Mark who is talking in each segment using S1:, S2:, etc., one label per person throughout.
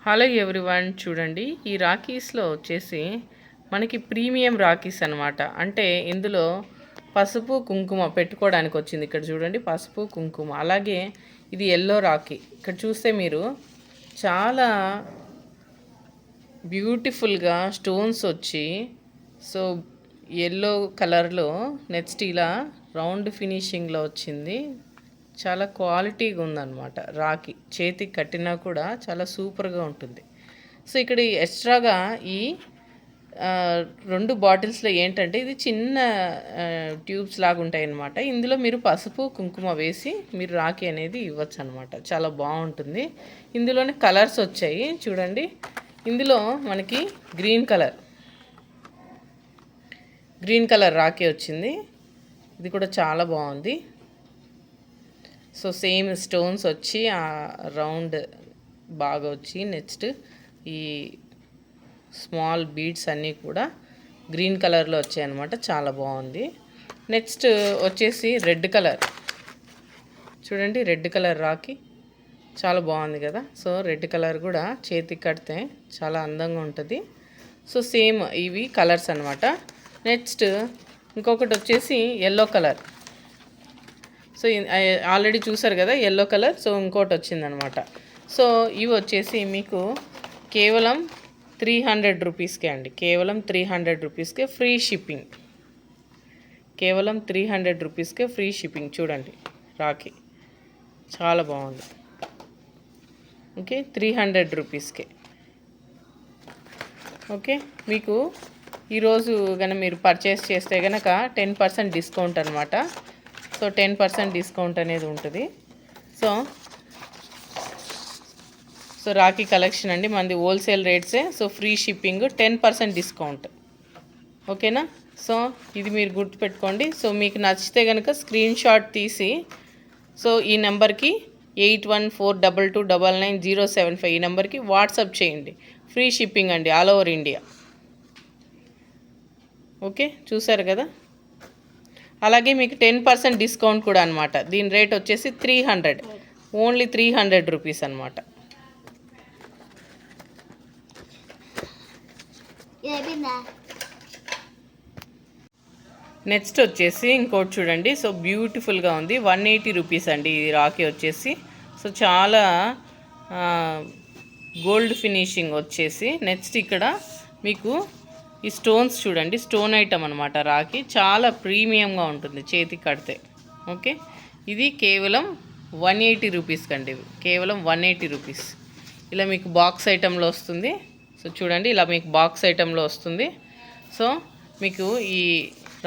S1: Hello everyone, చూడండి ఈ రాఖీస్లో వచ్చేసి మనకి ప్రీమియం రాఖీస్ అనమాట. అంటే ఇందులో పసుపు కుంకుమ పెట్టుకోవడానికి వచ్చింది. ఇక్కడ చూడండి, పసుపు కుంకుమ. అలాగే ఇది ఎల్లో రాఖీ. ఇక్కడ చూస్తే మీరు చాలా బ్యూటిఫుల్గా స్టోన్స్ వచ్చి, సో ఎల్లో కలర్లో నెక్స్ట్ ఇలా రౌండ్ ఫినిషింగ్లో వచ్చింది. చాలా క్వాలిటీగా ఉందన్నమాట. రాఖీ చేతికి కట్టినా కూడా చాలా సూపర్గా ఉంటుంది. సో ఇక్కడ ఎక్స్ట్రాగా ఈ 2 బాటిల్స్లో ఏంటంటే ఇది చిన్న ట్యూబ్స్ లాగా ఉంటాయి అన్నమాట. ఇందులో మీరు పసుపు కుంకుమ వేసి మీరు రాఖీ అనేది ఇవ్వచ్చు అనమాట. చాలా బాగుంటుంది. ఇందులోనే కలర్స్ వచ్చాయి చూడండి. ఇందులో మనకి గ్రీన్ కలర్ రాఖీ వచ్చింది. ఇది కూడా చాలా బాగుంది. సో సేమ్ స్టోన్స్ వచ్చి ఆ రౌండ్ బాగా వచ్చి, నెక్స్ట్ ఈ స్మాల్ బీడ్స్ అన్నీ కూడా గ్రీన్ కలర్లో వచ్చాయి అన్నమాట. చాలా బాగుంది. నెక్స్ట్ వచ్చేసి రెడ్ కలర్ చూడండి. రెడ్ కలర్ రాఖీ చాలా బాగుంది కదా. సో రెడ్ కలర్ కూడా చేతికి కడితే చాలా అందంగా ఉంటుంది. సో సేమ్ ఇవి కలర్స్ అనమాట. నెక్స్ట్ ఇంకొకటి వచ్చేసి ఎల్లో కలర్. సో ఆల్రెడీ చూసారు కదా ఎల్లో కలర్. సో ఇంకోటి వచ్చిందనమాట. సో ఇవి వచ్చేసి మీకు కేవలం 300 రూపీస్కే అండి. కేవలం 300 రూపీస్కే ఫ్రీ షిప్పింగ్. కేవలం 300 రూపీస్కే ఫ్రీ షిప్పింగ్. చూడండి రాఖీ చాలా బాగుంది. ఓకే, 300 రూపీస్కే. ఓకే, మీకు ఈరోజు కనుక మీరు పర్చేస్ చేస్తే కనుక 10% డిస్కౌంట్ అనమాట. సో 10% డిస్కౌంట్ అనేది ఉంటుంది. సో రాఖీ కలెక్షన్ అండి మనది హోల్సేల్ రేట్సే. So free shipping, 10% discount. ఓకేనా? సో ఇది మీరు గుర్తుపెట్టుకోండి. సో మీకు నచ్చితే కనుక స్క్రీన్ షాట్ తీసి సో ఈ నెంబర్కి 8142299075 ఈ నెంబర్కి వాట్సాప్ చేయండి. ఫ్రీ షిప్పింగ్ అండి, ఆల్ ఓవర్ ఇండియా. ఓకే, చూసారు కదా. అలాగే మీకు 10% డిస్కౌంట్ కూడా అనమాట. దీని రేట్ వచ్చేసి 300, ఓన్లీ 300 రూపీస్ అనమాట. నెక్స్ట్ వచ్చేసి ఇంకోటి చూడండి. సో బ్యూటిఫుల్గా ఉంది. 180 రూపీస్ అండి ఈ రాఖీ వచ్చేసి. సో చాలా గోల్డ్ ఫినిషింగ్ వచ్చేసి. నెక్స్ట్ ఇక్కడ మీకు ఈ స్టోన్స్ చూడండి. స్టోన్ ఐటమ్ అనమాట. రాఖీ చాలా ప్రీమియంగా ఉంటుంది చేతికి కడితే. ఓకే, ఇది కేవలం 180 రూపీస్ కండి. కేవలం 180 రూపీస్. ఇలా మీకు బాక్స్ ఐటెంలో వస్తుంది. సో చూడండి, ఇలా మీకు బాక్స్ ఐటెంలో వస్తుంది. సో మీకు ఈ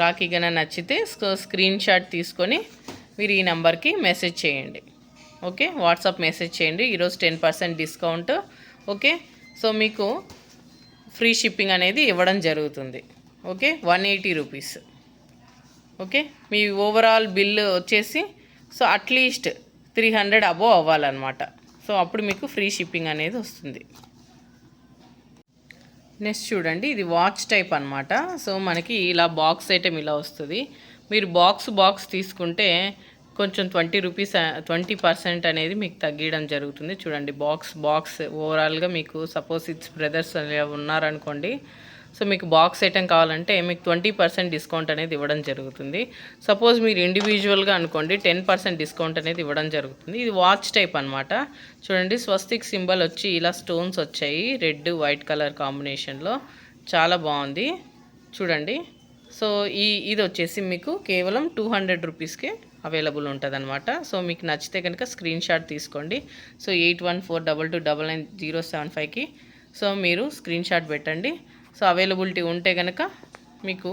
S1: రాఖీ కన్నా నచ్చితే స్క్రీన్ షాట్ తీసుకొని మీరు ఈ నెంబర్కి మెసేజ్ చేయండి. ఓకే, వాట్సాప్ మెసేజ్ చేయండి. ఈరోజు 10% డిస్కౌంట్. ఓకే, సో మీకు ఫ్రీ షిప్పింగ్ అనేది ఇవ్వడం జరుగుతుంది. Okay, 180 rupees. ఓకే, మీ ఓవరాల్ బిల్ వచ్చేసి సో అట్లీస్ట్ 300 అబోవ్ అవ్వాలన్నమాట. సో అప్పుడు మీకు ఫ్రీ షిప్పింగ్ అనేది వస్తుంది. నెక్స్ట్ చూడండి, ఇది వాచ్ టైప్ అనమాట. సో మనకి ఇలా బాక్స్ ఐటెం ఇలా వస్తుంది. మీరు బాక్స్ తీసుకుంటే కొంచెం 20% అనేది మీకు తగ్గడం జరుగుతుంది. చూడండి, బాక్స్ ఓవరాల్గా మీకు సపోజ్ 6 బ్రదర్స్ ఉన్నారనుకోండి. సో మీకు బాక్స్ ఐటెం కావాలంటే మీకు 20% డిస్కౌంట్ అనేది ఇవ్వడం జరుగుతుంది. సపోజ్ మీరు ఇండివిజువల్గా అనుకోండి, 10% డిస్కౌంట్ అనేది ఇవ్వడం జరుగుతుంది. ఇది వాచ్ టైప్ అనమాట. చూడండి, స్వస్తిక్ సింబల్ వచ్చి ఇలా స్టోన్స్ వచ్చాయి రెడ్ వైట్ కలర్ కాంబినేషన్లో. చాలా బాగుంది చూడండి. సో ఇది వచ్చేసి మీకు కేవలం 200 రూపీస్కే అవైలబుల్ ఉంటుంది అనమాట. సో మీకు నచ్చితే కనుక స్క్రీన్ షాట్ తీసుకోండి. సో 8142299075కి సో మీరు స్క్రీన్ షాట్ పెట్టండి. సో అవైలబిలిటీ ఉంటే కనుక మీకు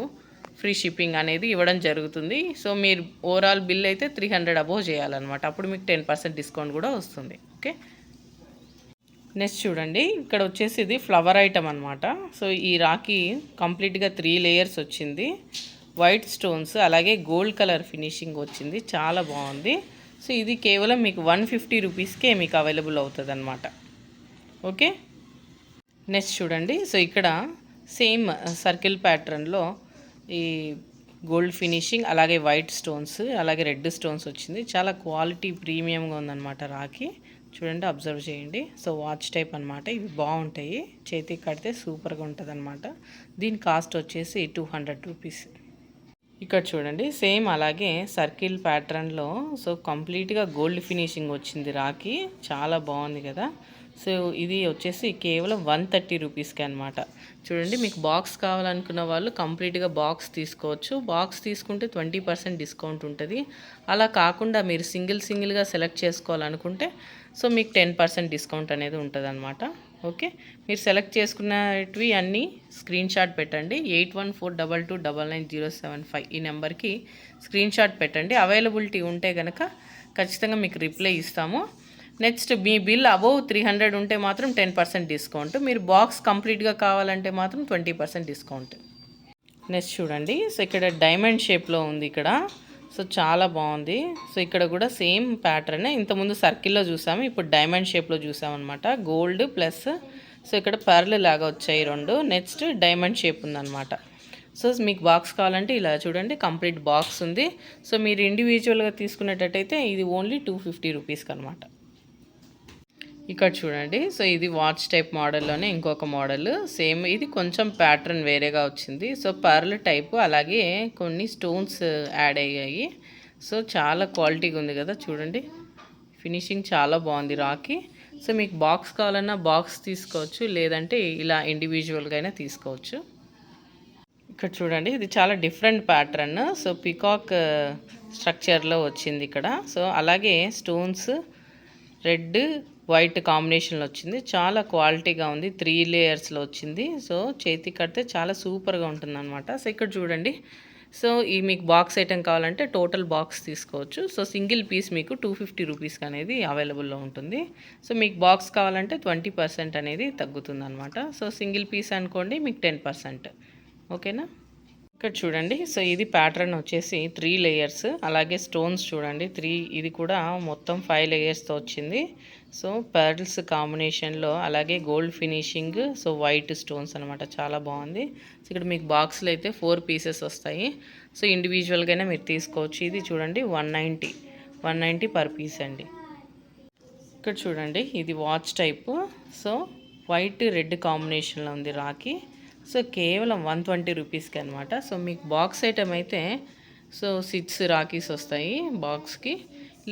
S1: ఫ్రీ షిప్పింగ్ అనేది ఇవ్వడం జరుగుతుంది. సో మీరు ఓవరాల్ బిల్ అయితే 300 అబోవ్ చేయాలన్నమాట. అప్పుడు మీకు 10% డిస్కౌంట్ కూడా వస్తుంది. ఓకే, నెక్స్ట్ చూడండి, ఇక్కడ వచ్చేసి ఇది ఫ్లవర్ ఐటమ్ అనమాట. సో ఈ రాఖీ కంప్లీట్గా 3 లేయర్స్ వచ్చింది. వైట్ స్టోన్స్ అలాగే గోల్డ్ కలర్ ఫినిషింగ్ వచ్చింది. చాలా బాగుంది. సో ఇది కేవలం మీకు 150 రూపీస్కే మీకు అవైలబుల్ అవుతుంది అనమాట. ఓకే, నెక్స్ట్ చూడండి. సో ఇక్కడ సేమ్ సర్కిల్ ప్యాటర్న్లో ఈ గోల్డ్ ఫినిషింగ్ అలాగే వైట్ స్టోన్స్ అలాగే రెడ్ స్టోన్స్ వచ్చింది. చాలా క్వాలిటీ ప్రీమియంగా ఉందన్నమాట రాఖీ. చూడండి, అబ్జర్వ్ చేయండి. సో వాచ్ టైప్ అనమాట. ఇవి బాగుంటాయి, చేతికి కడితే సూపర్గా ఉంటుంది అనమాట. దీని కాస్ట్ వచ్చేసి 200 రూపీస్. ఇక్కడ చూడండి, సేమ్ అలాగే సర్కిల్ ప్యాటర్న్లో సో కంప్లీట్గా గోల్డ్ ఫినిషింగ్ వచ్చింది రాఖీ. చాలా బాగుంది కదా. సో ఇది వచ్చేసి కేవలం 130 రూపీస్కి అనమాట. చూడండి, మీకు బాక్స్ కావాలనుకున్న వాళ్ళు కంప్లీట్గా బాక్స్ తీసుకోవచ్చు. బాక్స్ తీసుకుంటే 20% డిస్కౌంట్ ఉంటుంది. అలా కాకుండా మీరు సింగిల్గా సెలెక్ట్ చేసుకోవాలనుకుంటే సో మీకు 10% డిస్కౌంట్ అనేది ఉంటుంది అనమాట. ఓకే, మీరు సెలెక్ట్ చేసుకున్నవి అన్నీ స్క్రీన్ షాట్ పెట్టండి. 8142299075 ఈ నెంబర్కి స్క్రీన్ షాట్ పెట్టండి. అవైలబిలిటీ ఉంటే కనుక ఖచ్చితంగా మీకు రిప్లై ఇస్తాము. నెక్స్ట్ మీ బిల్ అబోవ్ 300 ఉంటే మాత్రం 10% డిస్కౌంట్. మీరు బాక్స్ కంప్లీట్గా కావాలంటే మాత్రం 20% డిస్కౌంట్. నెక్స్ట్ చూడండి, సో ఇక్కడ డైమండ్ షేప్లో ఉంది ఇక్కడ. సో చాలా బాగుంది. సో ఇక్కడ కూడా సేమ్ ప్యాటర్న్, ఇంతకుముందు సర్కిల్లో చూసాము, ఇప్పుడు డైమండ్ షేప్లో చూసామన్నమాట. గోల్డ్ ప్లస్ సో ఇక్కడ పర్ల్ లాగా వచ్చాయి రెండు. నెక్స్ట్ డైమండ్ షేప్ ఉందన్నమాట. సో మీకు బాక్స్ కావాలంటే ఇలా చూడండి, కంప్లీట్ బాక్స్ ఉంది. సో మీరు ఇండివిజువల్గా తీసుకునేటట్టయితే ఇది ఓన్లీ 250 రూపీస్కి అనమాట. ఇక్కడ చూడండి, సో ఇది వాచ్ టైప్ మోడల్లోనే ఇంకొక మోడల్. సేమ్ ఇది కొంచెం ప్యాటర్న్ వేరేగా వచ్చింది. సో పర్ల్ టైప్, అలాగే కొన్ని స్టోన్స్ యాడ్ అయ్యాయి. సో చాలా క్వాలిటీగా ఉంది కదా, చూడండి ఫినిషింగ్ చాలా బాగుంది రాఖీ. సో మీకు బాక్స్ కావాలన్నా బాక్స్ తీసుకోవచ్చు, లేదంటే ఇలా ఇండివిజువల్గా అయినా తీసుకోవచ్చు. ఇక్కడ చూడండి, ఇది చాలా డిఫరెంట్ ప్యాటర్న్. సో పికాక్ స్ట్రక్చర్లో వచ్చింది ఇక్కడ. సో అలాగే స్టోన్స్ రెడ్ వైట్ కాంబినేషన్లో వచ్చింది. చాలా క్వాలిటీగా ఉంది, 3 లేయర్స్లో వచ్చింది. సో చేతి కడితే చాలా సూపర్గా ఉంటుంది అనమాట. సో ఇక్కడ చూడండి, సో ఈ మీకు బాక్స్ ఐటెం కావాలంటే టోటల్ బాక్స్ తీసుకోవచ్చు. సో సింగిల్ పీస్ మీకు 250 రూపీస్కి అనేది అవైలబుల్లో ఉంటుంది. సో మీకు బాక్స్ కావాలంటే 20% అనేది తగ్గుతుంది అనమాట. సో సింగిల్ పీస్ అనుకోండి మీకు 10%. ఓకేనా. ఇక్కడ చూడండి, సో ఇది ప్యాటర్న్ వచ్చేసి 3 లేయర్స్, అలాగే స్టోన్స్ చూడండి 3, ఇది కూడా మొత్తం 5 లేయర్స్తో వచ్చింది. సో పర్ల్స్ కాంబినేషన్లో, అలాగే gold finishing, so white stones అనమాట. చాలా బాగుంది. సో ఇక్కడ మీకు బాక్స్లో అయితే 4 పీసెస్ వస్తాయి. సో ఇండివిజువల్గానే మీరు తీసుకోవచ్చు. ఇది చూడండి 190 పర్ పీస్ అండి. ఇక్కడ చూడండి, ఇది watch type. So white red కాంబినేషన్లో ఉంది రాఖీ. సో కేవలం 120 రూపీస్కి అనమాట. సో మీకు బాక్స్ ఐటమ్ అయితే సో 6 రాఖీస్ వస్తాయి బాక్స్కి.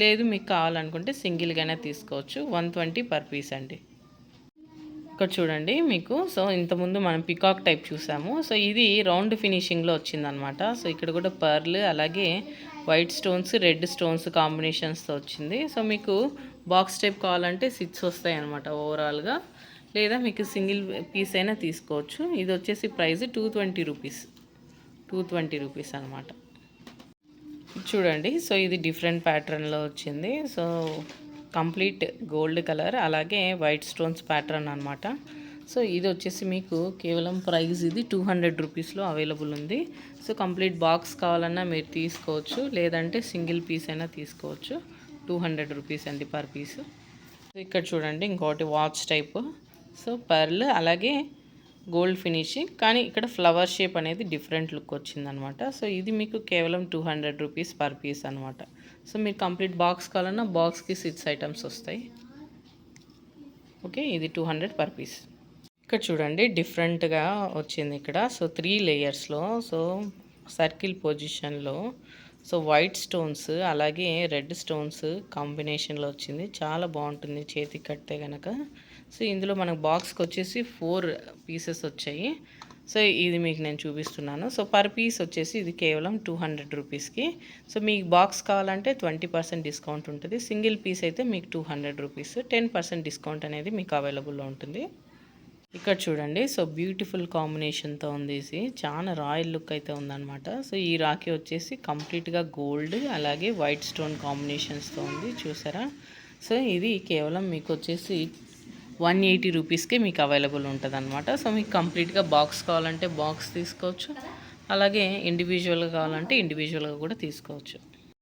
S1: లేదు మీకు కావాలనుకుంటే సింగిల్గానే తీసుకోవచ్చు. 120 పర్ పీస్ అండి. ఇక్కడ చూడండి మీకు, సో ఇంతకుముందు మనం పికాక్ టైప్ చూసాము. సో ఇది రౌండ్ ఫినిషింగ్లో వచ్చిందనమాట. సో ఇక్కడ కూడా పర్ల్, అలాగే వైట్ స్టోన్స్ రెడ్ స్టోన్స్ కాంబినేషన్స్తో వచ్చింది. సో మీకు బాక్స్ టైప్ కావాలంటే 6 వస్తాయి అనమాట ఓవరాల్గా, లేదా మీకు సింగిల్ పీస్ అయినా తీసుకోవచ్చు. ఇది వచ్చేసి ప్రైస్ 220 రూపీస్ అనమాట. చూడండి, సో ఇది డిఫరెంట్ ప్యాటర్న్లో వచ్చింది. సో కంప్లీట్ గోల్డ్ కలర్, అలాగే వైట్ స్టోన్స్ ప్యాటర్న్ అనమాట. సో ఇది వచ్చేసి మీకు కేవలం ప్రైస్ ఇది 200 రూపీస్లో అవైలబుల్ ఉంది. సో కంప్లీట్ బాక్స్ కావాలన్నా మీరు తీసుకోవచ్చు, లేదంటే సింగిల్ పీస్ అయినా తీసుకోవచ్చు. 200 రూపీస్ అండి పర్ పీస్. ఇక్కడ చూడండి ఇంకోటి వాచ్ టైప్. సో పర్ల్, అలాగే గోల్డ్ ఫినిషింగ్, కానీ ఇక్కడ ఫ్లవర్ షేప్ అనేది డిఫరెంట్ లుక్ వచ్చిందనమాట. సో ఇది మీకు కేవలం 200 రూపీస్ పర్ పీస్ అనమాట. సో మీరు కంప్లీట్ బాక్స్ కావాలన్నా బాక్స్కి 6 ఐటమ్స్ వస్తాయి. ఓకే, ఇది 200 పర్ పీస్. ఇక్కడ చూడండి డిఫరెంట్గా వచ్చింది ఇక్కడ. సో 3 లేయర్స్లో, సో సర్కిల్ పొజిషన్లో, సో వైట్ స్టోన్స్ అలాగే రెడ్ స్టోన్స్ కాంబినేషన్లో వచ్చింది. చాలా బాగుంటుంది చేతికి కడితే కనుక. సో ఇందులో మనకు బాక్స్కి వచ్చేసి 4 పీసెస్ వచ్చాయి. సో ఇది మీకు నేను చూపిస్తున్నాను. సో పర్ పీస్ వచ్చేసి ఇది కేవలం 200 రూపీస్కి. సో మీకు బాక్స్ కావాలంటే 20% డిస్కౌంట్ ఉంటుంది. సింగిల్ పీస్ అయితే మీకు 200 రూపీస్, 10% డిస్కౌంట్ అనేది మీకు అవైలబుల్లో ఉంటుంది. ఇక్కడ చూడండి, సో బ్యూటిఫుల్ కాంబినేషన్తో ఉంది. ఇది చాలా రాయల్ లుక్ అయితే ఉందన్నమాట. సో ఈ రాఖీ వచ్చేసి కంప్లీట్గా గోల్డ్ అలాగే వైట్ స్టోన్ కాంబినేషన్స్తో ఉంది, చూసారా. సో ఇది కేవలం మీకు వచ్చేసి 180 రూపీస్కే మీకు అవైలబుల్ ఉంటుంది అనమాట. సో మీకు కంప్లీట్గా బాక్స్ కావాలంటే బాక్స్ తీసుకోవచ్చు, అలాగే ఇండివిజువల్గా కావాలంటే ఇండివిజువల్గా కూడా తీసుకోవచ్చు.